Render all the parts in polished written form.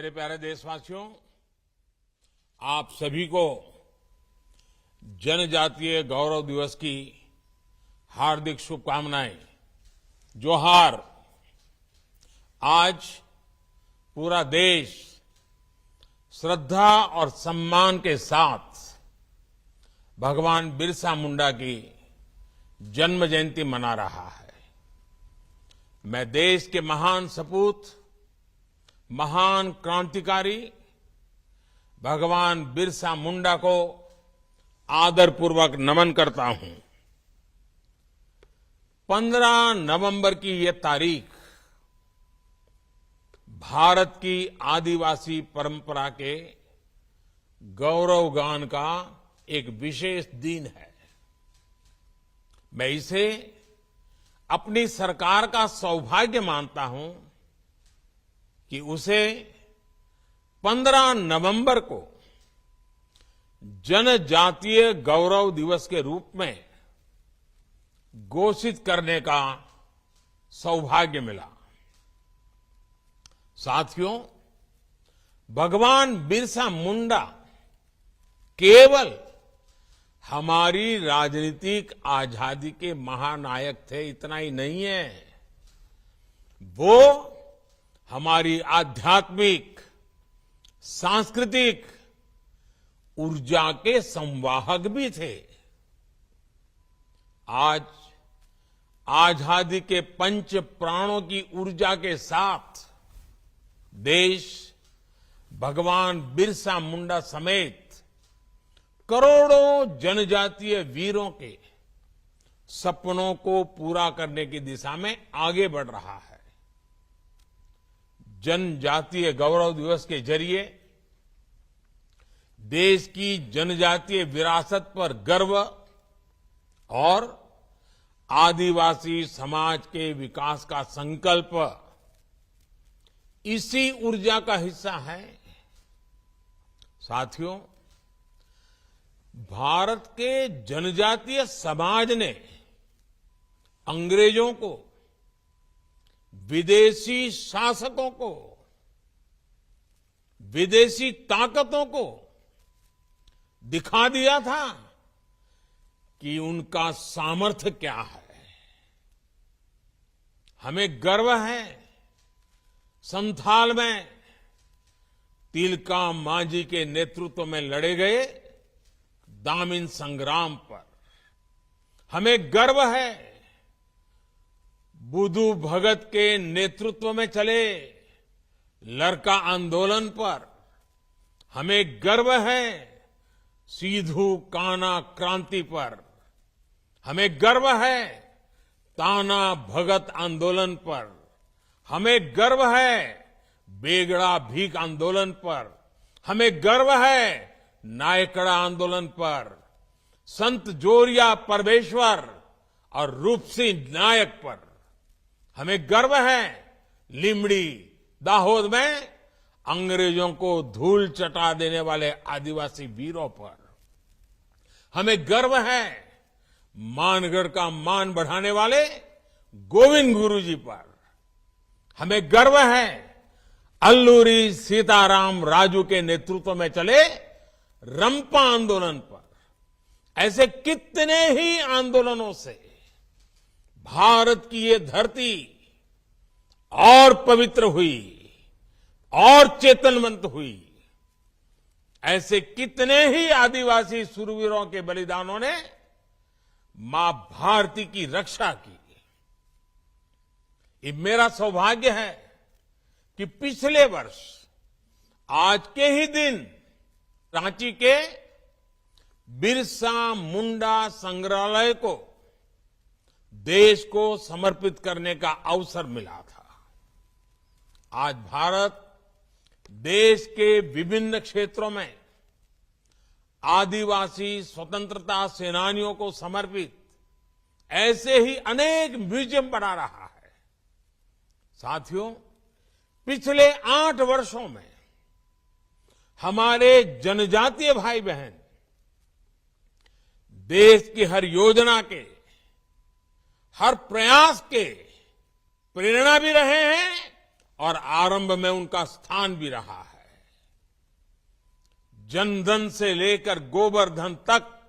मेरे प्यारे देशवासियों, आप सभी को जनजातीय गौरव दिवस की हार्दिक शुभकामनाएं। जोहार। आज पूरा देश श्रद्धा और सम्मान के साथ भगवान बिरसा मुंडा की जन्म जयंती मना रहा है। मैं देश के महान सपूत, महान क्रांतिकारी भगवान बिरसा मुंडा को आदरपूर्वक नमन करता हूं। 15 नवंबर की यह तारीख भारत की आदिवासी परंपरा के गौरवगान का एक विशेष दिन है। मैं इसे अपनी सरकार का सौभाग्य मानता हूं कि उसे 15 नवंबर को जनजातीय गौरव दिवस के रूप में घोषित करने का सौभाग्य मिला। साथियों, भगवान बिरसा मुंडा केवल हमारी राजनीतिक आजादी के महानायक थे, इतना ही नहीं है। वो हमारी आध्यात्मिक, सांस्कृतिक ऊर्जा के संवाहक भी थे। आज आजादी के पंच प्राणों की ऊर्जा के साथ देश भगवान बिरसा मुंडा समेत करोड़ों जनजातीय वीरों के सपनों को पूरा करने की दिशा में आगे बढ़ रहा है। जनजातीय गौरव दिवस के जरिए देश की जनजातीय विरासत पर गर्व और आदिवासी समाज के विकास का संकल्प इसी ऊर्जा का हिस्सा है। साथियों, भारत के जनजातीय समाज ने अंग्रेजों को, विदेशी शासकों को, विदेशी ताकतों को दिखा दिया था कि उनका सामर्थ्य क्या है। हमें गर्व है संथाल में तिलका मांझी के नेतृत्व में लड़े गए दामिन संग्राम पर। हमें गर्व है बुधु भगत के नेतृत्व में चले लरका आंदोलन पर। हमें गर्व है सिधु कान्हा क्रांति पर। हमें गर्व है ताना भगत आंदोलन पर। हमें गर्व है बेगड़ा भीख आंदोलन पर। हमें गर्व है नायकड़ा आंदोलन पर, संत जोरिया परमेश्वर और रूपसिंह नायक पर। हमें गर्व है लिमड़ी, दाहोद में अंग्रेजों को धूल चटा देने वाले आदिवासी वीरों पर। हमें गर्व है मानगढ़ का मान बढ़ाने वाले गोविंद गुरु जी पर। हमें गर्व है अल्लूरी सीताराम राजू के नेतृत्व में चले रंपा आंदोलन पर। ऐसे कितने ही आंदोलनों से भारत की ये धरती और पवित्र हुई और चेतनवंत हुई। ऐसे कितने ही आदिवासी शूरवीरों के बलिदानों ने मां भारती की रक्षा की। ये मेरा सौभाग्य है कि पिछले वर्ष आज के ही दिन रांची के बिरसा मुंडा संग्रहालय को देश को समर्पित करने का अवसर मिला था। आज भारत देश के विभिन्न क्षेत्रों में आदिवासी स्वतंत्रता सेनानियों को समर्पित ऐसे ही अनेक म्यूजियम बना रहा है। साथियों, पिछले 8 वर्षों में हमारे जनजातीय भाई बहन देश की हर योजना के, हर प्रयास के प्रेरणा भी रहे हैं और आरंभ में उनका स्थान भी रहा है। जनधन से लेकर गोबर-धन तक,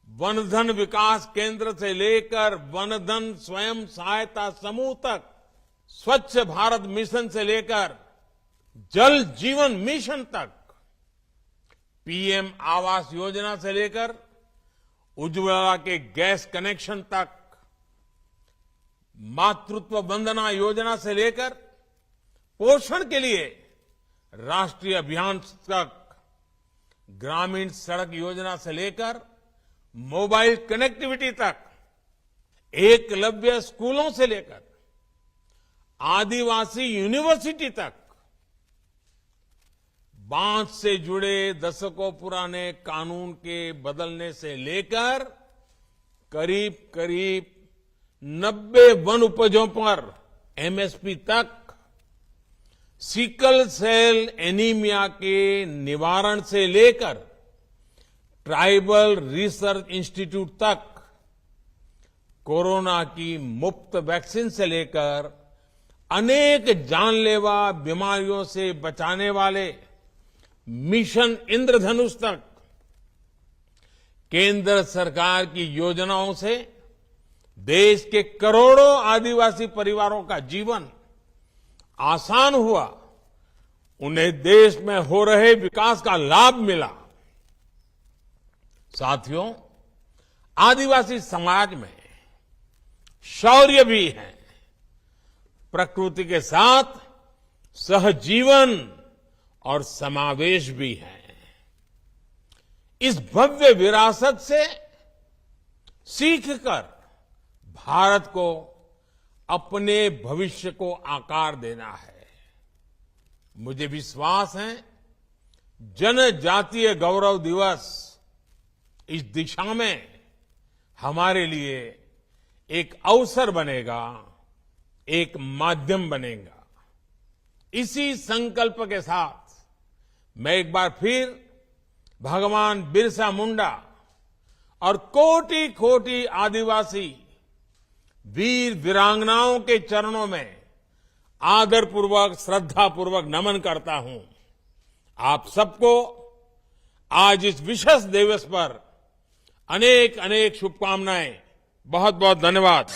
वनधन विकास केंद्र से लेकर वनधन स्वयं सहायता समूह तक, स्वच्छ भारत मिशन से लेकर जल जीवन मिशन तक, पीएम आवास योजना से लेकर उज्ज्वला के गैस कनेक्शन तक, मातृत्व वंदना योजना से लेकर पोषण के लिए राष्ट्रीय अभियान तक, ग्रामीण सड़क योजना से लेकर मोबाइल कनेक्टिविटी तक, एकलव्य स्कूलों से लेकर आदिवासी यूनिवर्सिटी तक, बांध से जुड़े दशकों पुराने कानून के बदलने से लेकर करीब करीब 90 वन उपजों पर एमएसपी तक, सिकल सेल एनीमिया के निवारण से लेकर ट्राइबल रिसर्च इंस्टीट्यूट तक, कोरोना की मुफ्त वैक्सीन से लेकर अनेक जानलेवा बीमारियों से बचाने वाले मिशन इंद्रधनुष तक, केंद्र सरकार की योजनाओं से देश के करोड़ों आदिवासी परिवारों का जीवन आसान हुआ, उन्हें देश में हो रहे विकास का लाभ मिला। साथियों, आदिवासी समाज में शौर्य भी है, प्रकृति के साथ सहजीवन और समावेश भी है। इस भव्य विरासत से सीखकर भारत को अपने भविष्य को आकार देना है। मुझे विश्वास है जनजातीय गौरव दिवस इस दिशा में हमारे लिए एक अवसर बनेगा, एक माध्यम बनेगा। इसी संकल्प के साथ मैं एक बार फिर भगवान बिरसा मुंडा और कोटि कोटि आदिवासी वीर वीरांगनाओं के चरणों में आदरपूर्वक श्रद्धापूर्वक नमन करता हूं। आप सबको आज इस विशेष दिवस पर अनेक अनेक शुभकामनाएं। बहुत बहुत धन्यवाद।